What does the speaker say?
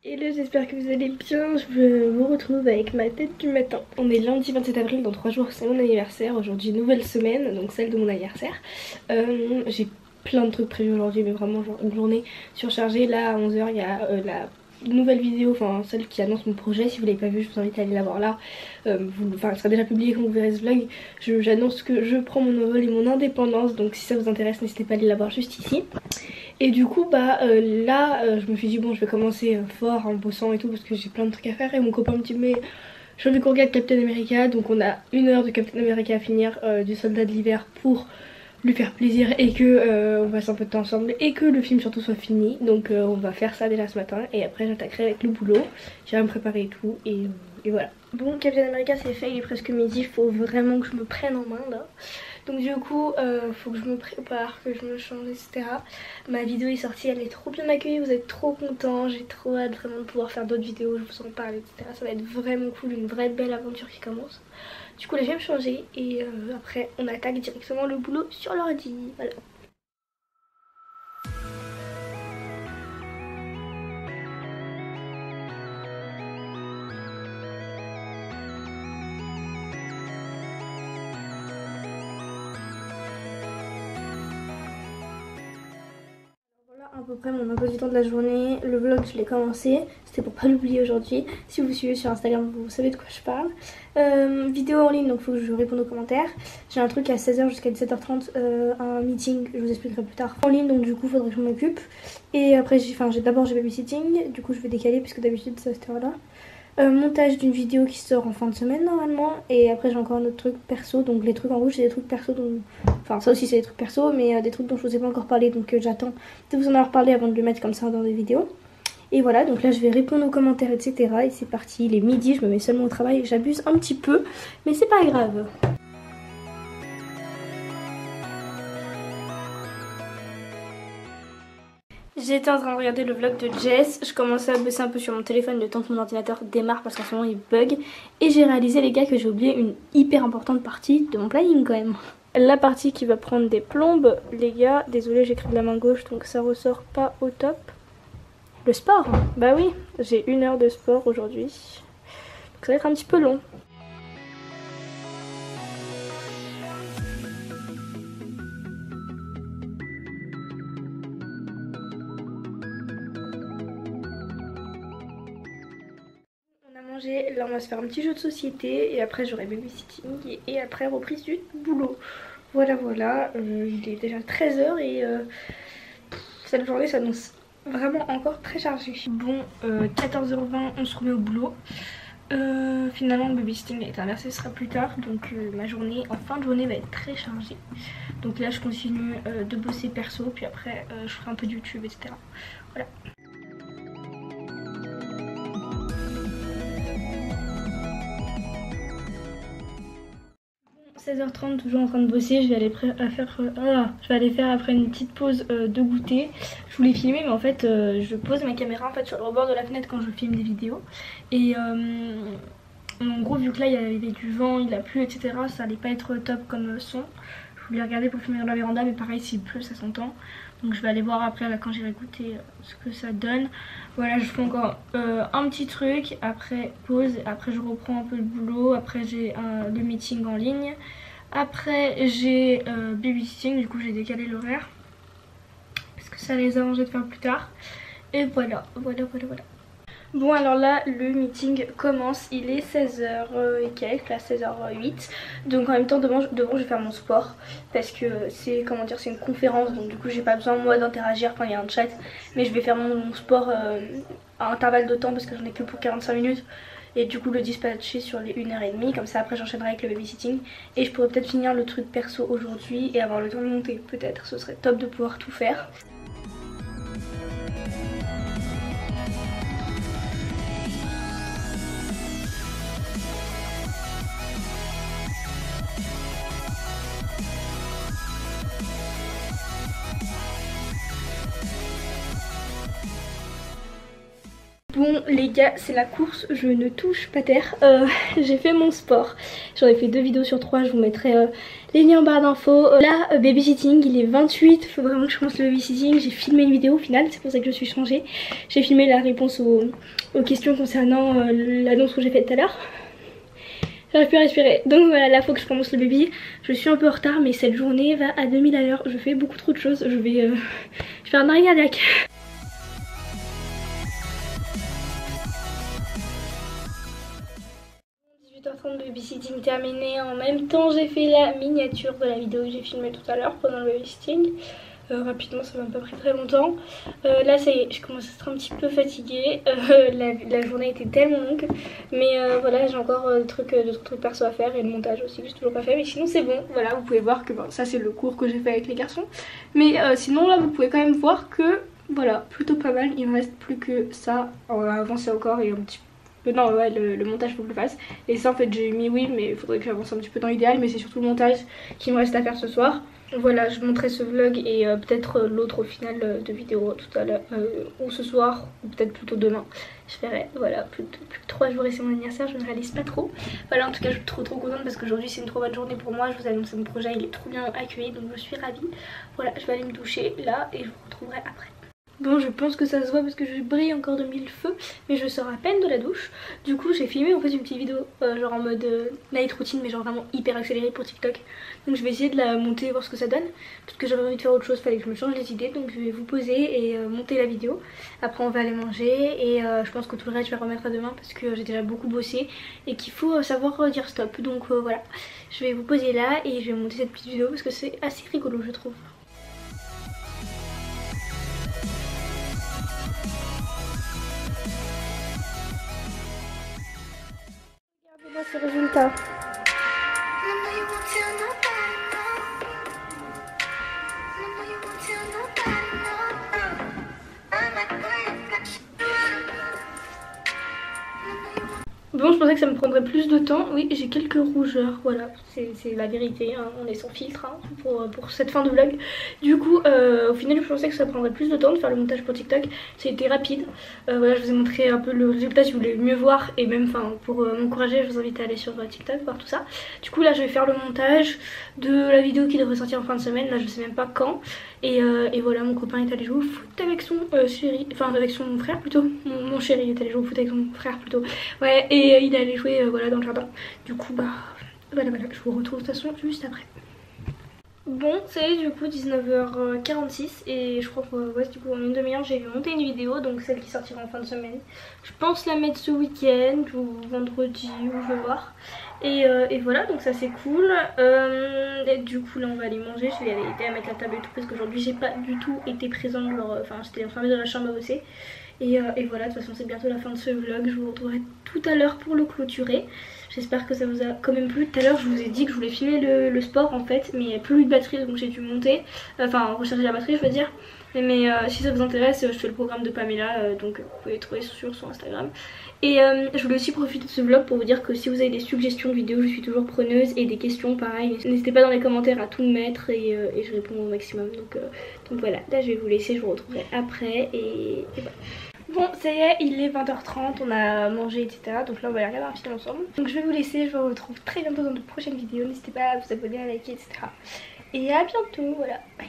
Hello, j'espère que vous allez bien. Je vous retrouve avec ma tête du matin. On est lundi 27 avril, dans 3 jours c'est mon anniversaire. Aujourd'hui nouvelle semaine, donc celle de mon anniversaire. J'ai plein de trucs prévus aujourd'hui, mais vraiment genre une journée surchargée. Là à 11 h il y a la nouvelle vidéo, enfin celle qui annonce mon projet. Si vous l'avez pas vu, je vous invite à aller la voir là. Enfin, elle sera déjà publiée quand vous verrez ce vlog. J'annonce que je prends mon envol et mon indépendance, donc si ça vous intéresse, n'hésitez pas à aller la voir juste ici. Et du coup je me suis dit bon, je vais commencer fort en bossant et tout parce que j'ai plein de trucs à faire. Et mon copain me dit mais j'ai envie qu'on regarde Captain America. Donc on a 1 heure de Captain America à finir, du Soldat de l'hiver, pour lui faire plaisir et que on passe un peu de temps ensemble et que le film surtout soit fini. Donc on va faire ça déjà ce matin et après j'attaquerai avec le boulot. J'irai me préparer et tout et voilà. Bon, Captain America c'est fait, il est presque midi, faut vraiment que je me prenne en main là. Donc du coup, faut que je me prépare, que je me change, etc. Ma vidéo est sortie, elle est trop bien accueillie, vous êtes trop contents. J'ai trop hâte vraiment de pouvoir faire d'autres vidéos, je vous en parle, etc. Ça va être vraiment cool, une vraie belle aventure qui commence. Du coup là je vais me changer et après on attaque directement le boulot sur l'ordi, voilà. Voilà à peu près mon emploi du temps de la journée. Le vlog je l'ai commencé, c'était pour pas l'oublier aujourd'hui. Si vous suivez sur Instagram vous savez de quoi je parle. Vidéo en ligne, donc il faut que je réponde aux commentaires. J'ai un truc à 16 h jusqu'à 17 h 30, un meeting, je vous expliquerai plus tard. En ligne, donc du coup il faudrait que je m'en occupe. Et après d'abord j'ai babysitting, du coup je vais décaler puisque d'habitude c'est à cette heure là. Montage d'une vidéo qui sort en fin de semaine normalement. Et après j'ai encore un autre truc perso. Donc les trucs en rouge c'est des trucs perso dont... Enfin ça aussi c'est des trucs perso, mais des trucs dont je vous ai pas encore parlé. Donc j'attends de vous en avoir parlé avant de le mettre comme ça dans des vidéos. Et voilà, donc là je vais répondre aux commentaires, etc. Et c'est parti, il est midi, je me mets seulement au travail. J'abuse un petit peu, mais c'est pas grave. J'étais en train de regarder le vlog de Jess, je commençais à bosser un peu sur mon téléphone le temps que mon ordinateur démarre parce qu'en ce moment il bug. Et j'ai réalisé les gars que j'ai oublié une hyper importante partie de mon planning quand même. La partie qui va prendre des plombes, les gars, désolé j'écris de la main gauche donc ça ressort pas au top. Le sport, bah oui, j'ai 1 heure de sport aujourd'hui, donc ça va être un petit peu long. Manger, là on va se faire un petit jeu de société et après j'aurai babysitting et après reprise du boulot. Voilà, il est déjà 13 h et cette journée s'annonce vraiment encore très chargée. Bon, 14 h 20 on se remet au boulot. Finalement le babysitting a été inversé, ce sera plus tard, donc ma journée en fin de journée va être très chargée. Donc là je continue de bosser perso, puis après je ferai un peu de YouTube, etc. Voilà. 16 h 30 toujours en train de bosser, je vais aller faire après une petite pause de goûter. Je voulais filmer mais en fait je pose ma caméra en fait sur le rebord de la fenêtre quand je filme des vidéos. Et en gros vu que là il y avait du vent, il a plu, etc. ça allait pas être top comme son. Je voulais regarder pour filmer dans la véranda mais pareil s'il pleut ça s'entend. Donc je vais aller voir après là, quand j'irai goûter ce que ça donne. Voilà, je fais encore un petit truc, après pause, après je reprends un peu le boulot, après j'ai le meeting en ligne. Après j'ai babysitting, du coup j'ai décalé l'horaire parce que ça les a arrangé de faire plus tard. Et voilà. Bon alors là le meeting commence, il est 16 h et quelques, là 16 h 08. Donc en même temps devant je vais faire mon sport parce que c'est c'est une conférence, donc du coup j'ai pas besoin moi d'interagir quand il y a un chat. Mais je vais faire mon sport à intervalle de temps parce que j'en ai que pour 45 minutes. Et du coup le dispatcher sur les 1 h 30, comme ça après j'enchaînerai avec le babysitting. Et je pourrais peut-être finir le truc perso aujourd'hui et avoir le temps de monter, peut-être, ce serait top de pouvoir tout faire. Bon les gars, c'est la course, je ne touche pas terre. J'ai fait mon sport, j'en ai fait 2 vidéos sur 3, je vous mettrai les liens en barre d'infos. Là, babysitting, il est 28, il faut vraiment que je commence le babysitting. J'ai filmé une vidéo au final, c'est pour ça que je suis changée. J'ai filmé la réponse aux questions concernant l'annonce que j'ai faite tout à l'heure. J'arrive plus à respirer, donc voilà, là faut que je commence le baby. Je suis un peu en retard mais cette journée va à 2000 à l'heure, je fais beaucoup trop de choses, je vais faire un arrêt cardiaque. 18h30 babysitting terminé. En même temps j'ai fait la miniature de la vidéo que j'ai filmée tout à l'heure pendant le babysitting. Rapidement, ça m'a pas pris très longtemps. Là ça y est, je commence à être un petit peu fatiguée. La journée était tellement longue. Mais voilà, j'ai encore d'autres trucs perso à faire et le montage aussi que j'ai toujours pas fait. Mais sinon c'est bon, voilà, vous pouvez voir que bon, ça c'est le cours que j'ai fait avec les garçons. Mais sinon là vous pouvez quand même voir que voilà, plutôt pas mal. Il me reste plus que ça à avancer encore et un petit peu. Non ouais, le montage faut que je le fasse. Et ça en fait j'ai mis oui, mais il faudrait que j'avance un petit peu dans l'idéal. Mais c'est surtout le montage qui me reste à faire ce soir. Voilà, je montrerai ce vlog et peut-être l'autre au final de vidéo tout à l'heure, ou ce soir, ou peut-être plutôt demain. Je verrai, voilà, plus que 3 jours et c'est mon anniversaire, je ne réalise pas trop. Voilà, en tout cas je suis trop contente parce qu'aujourd'hui c'est une trop bonne journée pour moi. Je vous annonce mon projet, il est trop bien accueilli, donc je suis ravie. Voilà, je vais aller me doucher là et je vous retrouverai après. Bon, je pense que ça se voit parce que je brille encore de mille feux, mais je sors à peine de la douche. Du coup j'ai filmé en fait une petite vidéo genre en mode night routine, mais genre vraiment hyper accélérée pour TikTok. Donc je vais essayer de la monter, voir ce que ça donne, parce que j'avais envie de faire autre chose, fallait que je me change les idées. Donc je vais vous poser et monter la vidéo. Après on va aller manger et je pense que tout le reste je vais remettre à demain parce que j'ai déjà beaucoup bossé et qu'il faut savoir dire stop. Donc voilà, je vais vous poser là et je vais monter cette petite vidéo parce que c'est assez rigolo je trouve. Regardez-moi ces résultats. Bon, je pensais que ça me prendrait plus de temps. Oui, j'ai quelques rougeurs, voilà, c'est la vérité, hein. On est sans filtre hein, pour cette fin de vlog. Du coup, au final, je pensais que ça prendrait plus de temps de faire le montage pour TikTok. Ça a été rapide. Voilà, je vous ai montré un peu le résultat si vous voulez mieux voir. Et même pour m'encourager, je vous invite à aller sur TikTok, voir tout ça. Du coup, là, je vais faire le montage de la vidéo qui devrait sortir en fin de semaine. Là, je sais même pas quand. Et voilà, mon copain est allé jouer au foot avec son chéri, enfin avec son frère plutôt. Mon chéri est allé jouer au foot avec son frère plutôt. Ouais, et il est allé jouer voilà, dans le jardin. Du coup, bah voilà, je vous retrouve de toute façon juste après. Bon, c'est du coup 19h46 et je crois que ouais, du coup en une demi-heure j'ai monté une vidéo, donc celle qui sortira en fin de semaine. Je pense la mettre ce week-end ou vendredi ou je vais voir. Et voilà, donc ça c'est cool. Et du coup là on va aller manger, je vais aller aider à mettre la table et tout parce qu'aujourd'hui j'ai pas du tout été présente, enfin j'étais enfermée dans la chambre à bosser. Et voilà, de toute façon c'est bientôt la fin de ce vlog, je vous retrouverai tout à l'heure pour le clôturer. J'espère que ça vous a quand même plu. Tout à l'heure je vous ai dit que je voulais filmer le sport en fait, mais il n'y a plus de batterie donc j'ai dû monter, enfin recharger la batterie je veux dire. Mais si ça vous intéresse, je fais le programme de Pamela, donc vous pouvez le trouver sur son Instagram. Et je voulais aussi profiter de ce vlog pour vous dire que si vous avez des suggestions de vidéos, je suis toujours preneuse, et des questions pareil. N'hésitez pas dans les commentaires à tout me mettre et je réponds au maximum. Donc voilà, là je vais vous laisser, je vous retrouverai après et voilà. Bon, ça y est, il est 20h30, on a mangé, etc. Donc là, on va aller regarder un film ensemble. Donc je vais vous laisser, je vous retrouve très bientôt dans de prochaines vidéos. N'hésitez pas à vous abonner, à liker, etc. Et à bientôt, voilà, bye.